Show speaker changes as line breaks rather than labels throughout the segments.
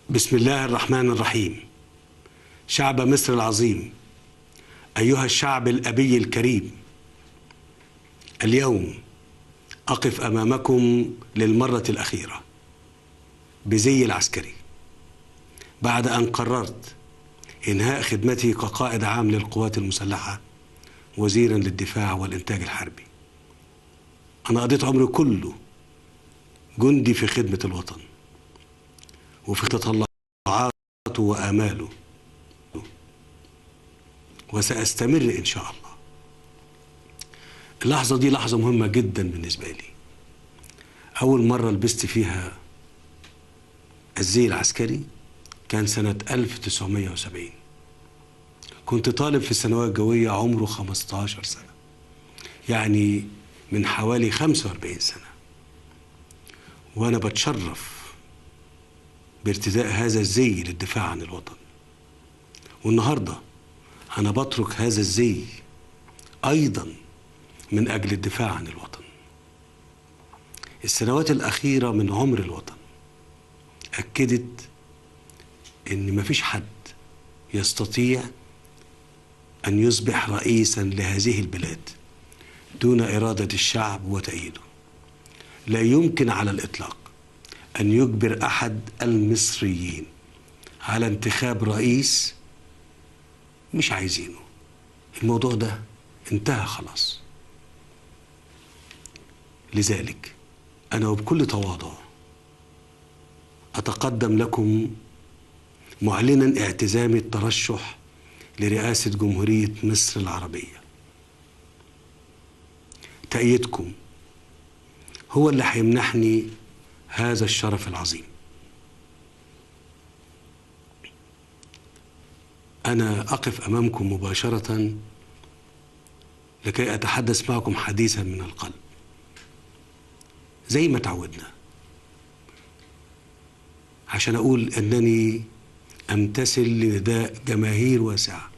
بسم الله الرحمن الرحيم. شعب مصر العظيم، أيها الشعب الأبي الكريم، اليوم أقف أمامكم للمرة الأخيرة بزي العسكري بعد أن قررت إنهاء خدمتي كقائد عام للقوات المسلحة وزيرا للدفاع والإنتاج الحربي. أنا قضيت عمري كله جندي في خدمة الوطن وفي تطلعاته وآماله، وسأستمر إن شاء الله. اللحظة دي لحظة مهمة جدا بالنسبة لي. أول مرة لبست فيها الزي العسكري كان سنة 1970. كنت طالب في الثانوية الجوية عمره 15 سنة، يعني من حوالي 45 سنة، وأنا بتشرف بارتداء هذا الزي للدفاع عن الوطن. والنهاردة أنا بترك هذا الزي أيضا من أجل الدفاع عن الوطن. السنوات الأخيرة من عمر الوطن أكدت إن مفيش حد يستطيع أن يصبح رئيسا لهذه البلاد دون إرادة الشعب وتأييده. لا يمكن على الإطلاق أن يجبر أحد المصريين على انتخاب رئيس مش عايزينه. الموضوع ده انتهى خلاص. لذلك أنا وبكل تواضع أتقدم لكم معلنا اعتزامي الترشح لرئاسة جمهورية مصر العربية. تأييدكم هو اللي هيمنحني هذا الشرف العظيم. أنا أقف أمامكم مباشرة لكي أتحدث معكم حديثا من القلب زي ما تعودنا، عشان أقول أنني أمتثل لنداء جماهير واسعة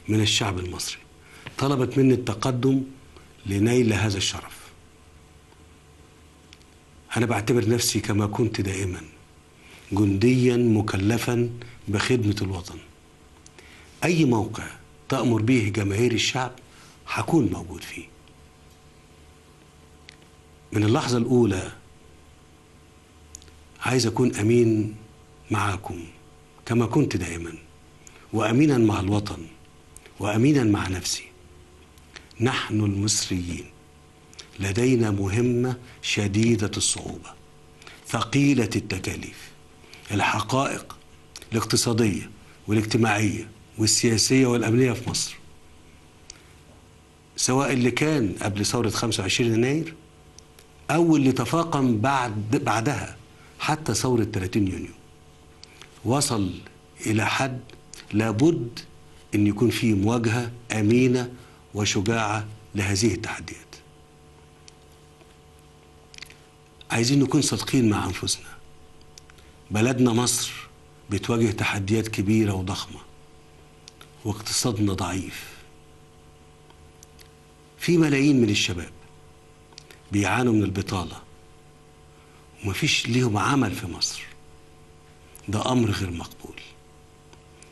من الشعب المصري طلبت مني التقدم لنيل هذا الشرف. أنا بعتبر نفسي كما كنت دائما جنديا مكلفا بخدمة الوطن. أي موقع تأمر به جماهير الشعب هكون موجود فيه. من اللحظة الأولى عايز أكون أمين معاكم كما كنت دائما، وأمينا مع الوطن، وأمينا مع نفسي. نحن المصريين لدينا مهمة شديدة الصعوبة، ثقيلة التكاليف. الحقائق الاقتصادية والاجتماعية والسياسية والأمنية في مصر، سواء اللي كان قبل ثورة 25 يناير أو اللي تفاقم بعدها حتى ثورة 30 يونيو، وصل إلى حد لابد أن يكون فيه مواجهة أمينة وشجاعة لهذه التحديات. عايزين نكون صادقين مع أنفسنا. بلدنا مصر بتواجه تحديات كبيرة وضخمة، واقتصادنا ضعيف. في ملايين من الشباب بيعانوا من البطالة ومفيش ليهم عمل في مصر. ده أمر غير مقبول.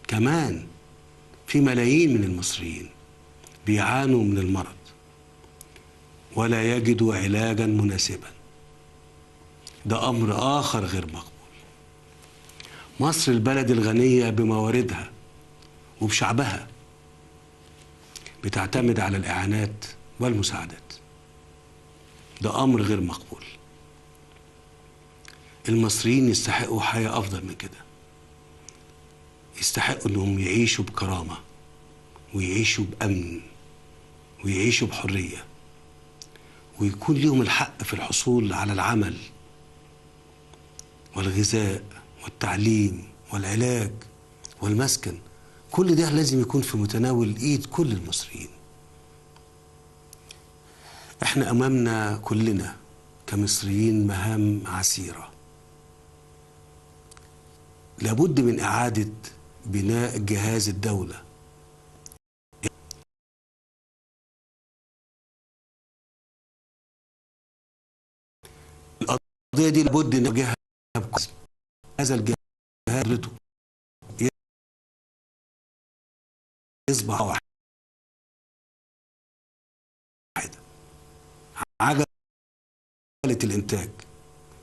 كمان في ملايين من المصريين بيعانوا من المرض ولا يجدوا علاجا مناسبا. ده أمر آخر غير مقبول. مصر البلد الغنية بمواردها وبشعبها بتعتمد على الإعانات والمساعدات. ده أمر غير مقبول. المصريين يستحقوا حياة أفضل من كده. يستحقوا أنهم يعيشوا بكرامة ويعيشوا بأمن ويعيشوا بحرية، ويكون لهم الحق في الحصول على العمل والغذاء والتعليم والعلاج والمسكن. كل ده لازم يكون في متناول ايد كل المصريين. احنا امامنا كلنا كمصريين مهام عسيرة. لابد من اعادة بناء جهاز الدولة. القضية دي لابد ان نواجهها بكثرة. هذا الجهاز يصبح واحدة. عجلة الإنتاج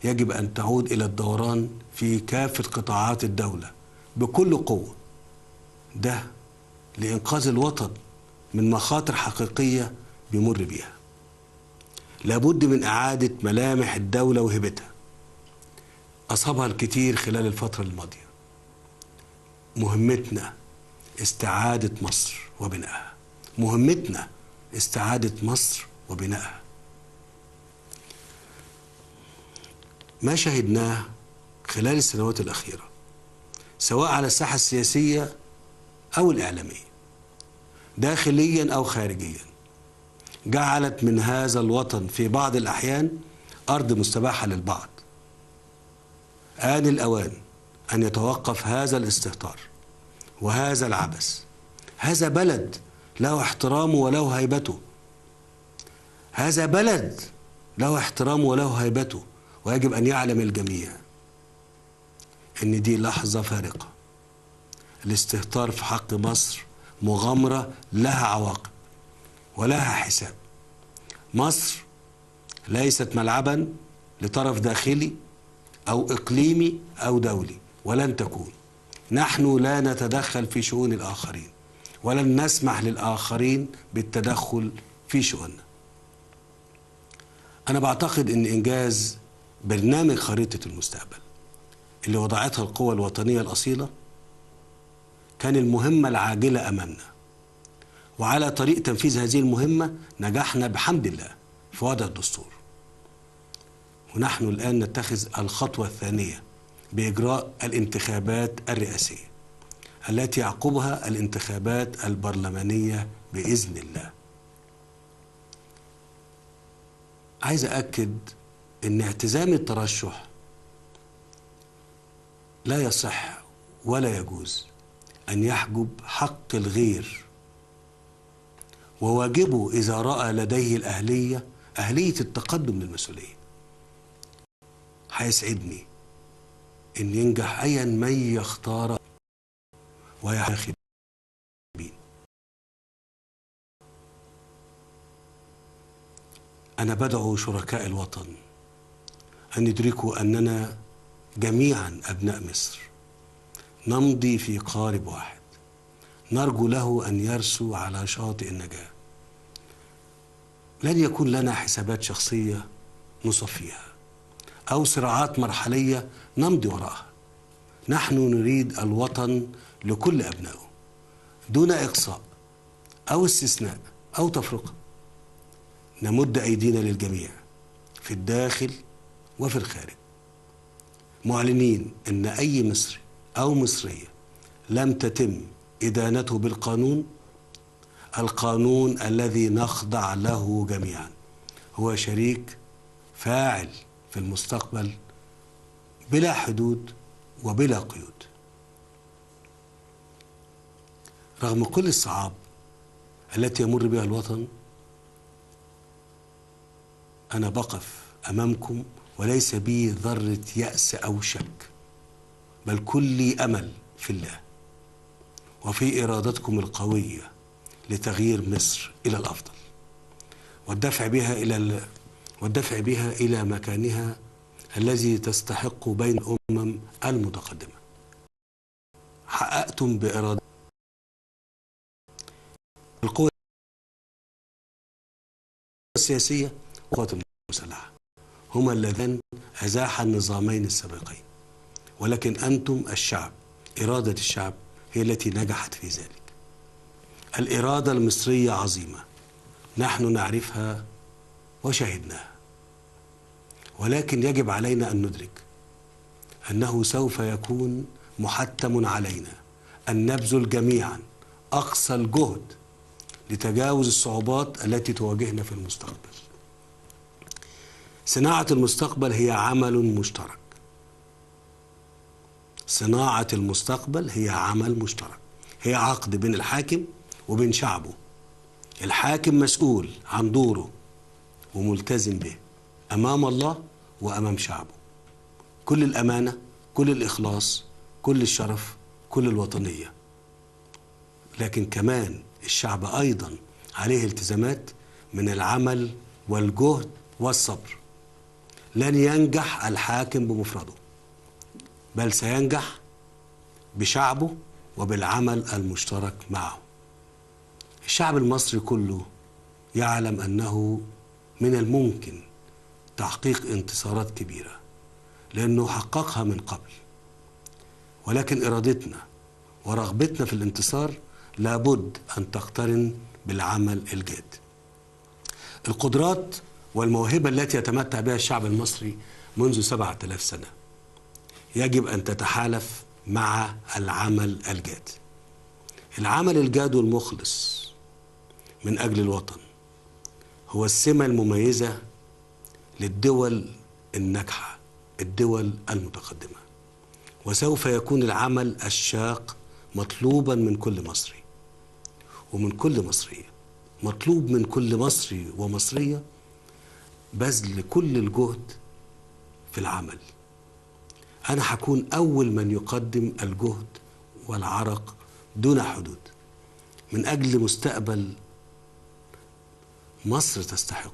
يجب أن تعود إلى الدوران في كافة قطاعات الدولة بكل قوة، ده لإنقاذ الوطن من مخاطر حقيقية بيمر بيها. لابد من إعادة ملامح الدولة وهبتها، أصابها الكثير خلال الفترة الماضية. مهمتنا استعادة مصر وبنائها، مهمتنا استعادة مصر وبنائها. ما شهدناه خلال السنوات الأخيرة سواء على الساحة السياسية أو الإعلامية داخليا أو خارجيا جعلت من هذا الوطن في بعض الأحيان أرض مستباحة للبعض. آن الأوان أن يتوقف هذا الاستهتار وهذا العبث. هذا بلد له احترامه وله هيبته، هذا بلد له احترامه وله هيبته، ويجب أن يعلم الجميع إن دي لحظة فارقة. الاستهتار في حق مصر مغامرة لها عواقب ولها حساب. مصر ليست ملعبا لطرف داخلي أو إقليمي أو دولي، ولن تكون. نحن لا نتدخل في شؤون الآخرين، ولن نسمح للآخرين بالتدخل في شؤوننا. أنا بعتقد أن إنجاز برنامج خريطة المستقبل اللي وضعتها القوى الوطنية الأصيلة كان المهمة العاجلة أمامنا، وعلى طريق تنفيذ هذه المهمة نجحنا بحمد الله في وضع الدستور. ونحن الآن نتخذ الخطوة الثانية بإجراء الانتخابات الرئاسية التي يعقبها الانتخابات البرلمانية بإذن الله. عايز أؤكد أن اعتزام الترشح لا يصح ولا يجوز أن يحجب حق الغير، وواجبه إذا رأى لديه أهلية التقدم للمسؤولية. هيسعدني أن ينجح أيا من يختار ويحاخب. أنا بدعو شركاء الوطن أن يدركوا أننا جميعا أبناء مصر، نمضي في قارب واحد، نرجو له أن يرسو على شاطئ النجاة. لن يكون لنا حسابات شخصية نصفيها أو صراعات مرحلية نمضي وراءها. نحن نريد الوطن لكل أبنائه دون إقصاء أو استثناء أو تفرقة. نمد أيدينا للجميع في الداخل وفي الخارج، معلنين أن أي مصري أو مصرية لم تتم إدانته بالقانون، القانون الذي نخضع له جميعا هو شريك فاعل في المستقبل بلا حدود وبلا قيود. رغم كل الصعاب التي يمر بها الوطن، أنا بقف أمامكم وليس بي ذرة يأس أو شك، بل كلي أمل في الله وفي إرادتكم القوية لتغيير مصر إلى الأفضل والدفع بها إلى مكانها الذي تستحق بين الأمم المتقدمة. حققتم بإرادة القوى السياسية والقوات المسلحة هما اللذان أزاحا النظامين السابقين، ولكن أنتم الشعب، إرادة الشعب هي التي نجحت في ذلك. الإرادة المصرية عظيمة، نحن نعرفها وشهدناها، ولكن يجب علينا أن ندرك أنه سوف يكون محتم علينا أن نبذل جميعا أقصى الجهد لتجاوز الصعوبات التي تواجهنا في المستقبل. صناعة المستقبل هي عمل مشترك. صناعة المستقبل هي عمل مشترك، هي عقد بين الحاكم وبين شعبه. الحاكم مسؤول عن دوره وملتزم به أمام الله وأمام شعبه. كل الأمانة، كل الإخلاص، كل الشرف، كل الوطنية لكن كمان الشعب أيضا عليه التزامات من العمل والجهد والصبر. لن ينجح الحاكم بمفرده، بل سينجح بشعبه وبالعمل المشترك معه. الشعب المصري كله يعلم أنه من الممكن تحقيق انتصارات كبيرة لأنه حققها من قبل، ولكن إرادتنا ورغبتنا في الانتصار لابد أن تقترن بالعمل الجاد. القدرات والموهبة التي يتمتع بها الشعب المصري منذ 7000 سنة يجب أن تتحالف مع العمل الجاد. العمل الجاد والمخلص من أجل الوطن هو السمة المميزة للدول الناجحة، الدول المتقدمة. وسوف يكون العمل الشاق مطلوبا من كل مصري ومن كل مصرية. مطلوب من كل مصري ومصرية بذل كل الجهد في العمل. أنا هكون أول من يقدم الجهد والعرق دون حدود من أجل مستقبل مصر تستحقه.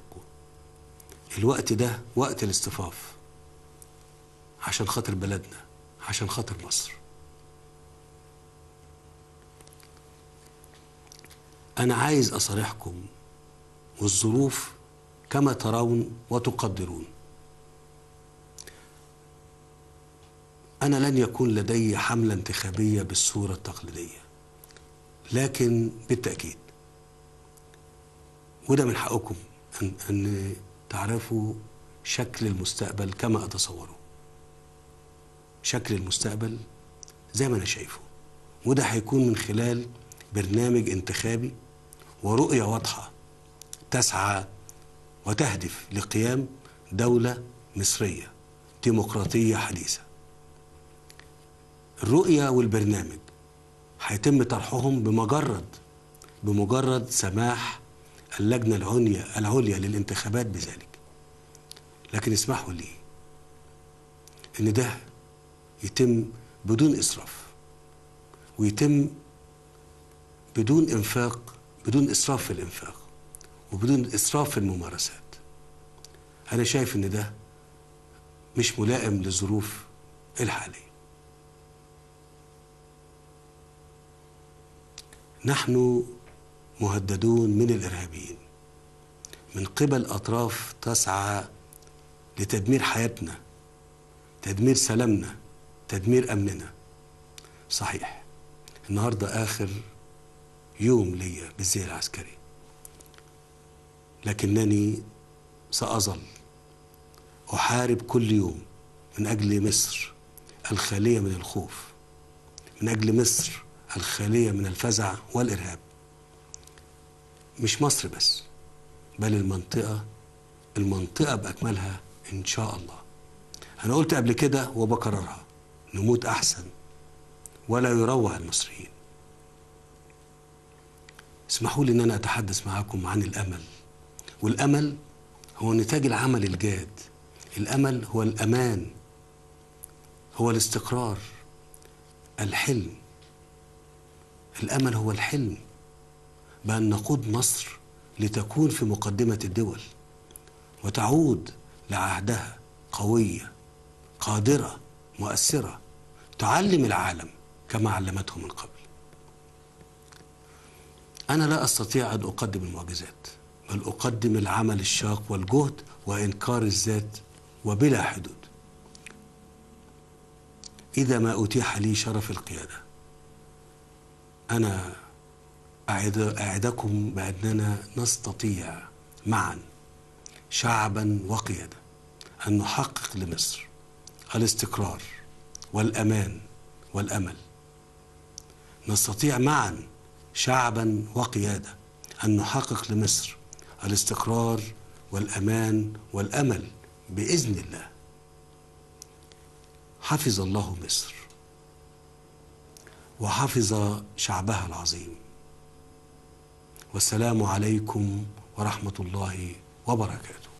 الوقت ده وقت الاصطفاف عشان خاطر بلدنا، عشان خاطر مصر. أنا عايز أصارحكم والظروف كما ترون وتقدرون. أنا لن يكون لدي حملة انتخابية بالصورة التقليدية، لكن بالتأكيد وده من حقكم أن تعرفوا شكل المستقبل كما أتصوره. شكل المستقبل زي ما أنا شايفه، وده هيكون من خلال برنامج انتخابي ورؤية واضحة تسعى وتهدف لقيام دولة مصرية ديمقراطية حديثة. الرؤية والبرنامج هيتم طرحهم بمجرد سماح اللجنة العليا للانتخابات بذلك. لكن اسمحوا لي ان ده يتم بدون إسراف، ويتم بدون إنفاق، بدون إسراف في الإنفاق، وبدون إسراف في الممارسات. أنا شايف إن ده مش ملائم للظروف الحالية. نحن مهددون من الإرهابيين من قبل أطراف تسعى لتدمير حياتنا، تدمير سلامنا، تدمير أمننا. صحيح النهاردة آخر يوم ليا بالزي العسكري، لكنني سأظل أحارب كل يوم من أجل مصر الخالية من الخوف، من أجل مصر الخالية من الفزع والإرهاب. مش مصر بس، بل المنطقة بأكملها إن شاء الله. أنا قلت قبل كده وبكررها، نموت أحسن ولا يروع المصريين. اسمحوا لي أن أنا أتحدث معكم عن الأمل. والأمل هو نتاج العمل الجاد. الأمل هو الأمان، هو الاستقرار، الحلم. الأمل هو الحلم بأن نقود مصر لتكون في مقدمة الدول وتعود لعهدها قوية قادرة مؤثرة تعلم العالم كما علمته من قبل. أنا لا أستطيع أن أقدم المعجزات، بل أقدم العمل الشاق والجهد وإنكار الذات وبلا حدود. إذا ما أتيح لي شرف القيادة، أنا أعدكم بأننا نستطيع معا شعبا وقيادة أن نحقق لمصر الاستقرار والأمان والأمل. نستطيع معا شعبا وقيادة أن نحقق لمصر الاستقرار والأمان والأمل بإذن الله. حفظ الله مصر وحفظ شعبها العظيم. والسلام عليكم ورحمة الله وبركاته.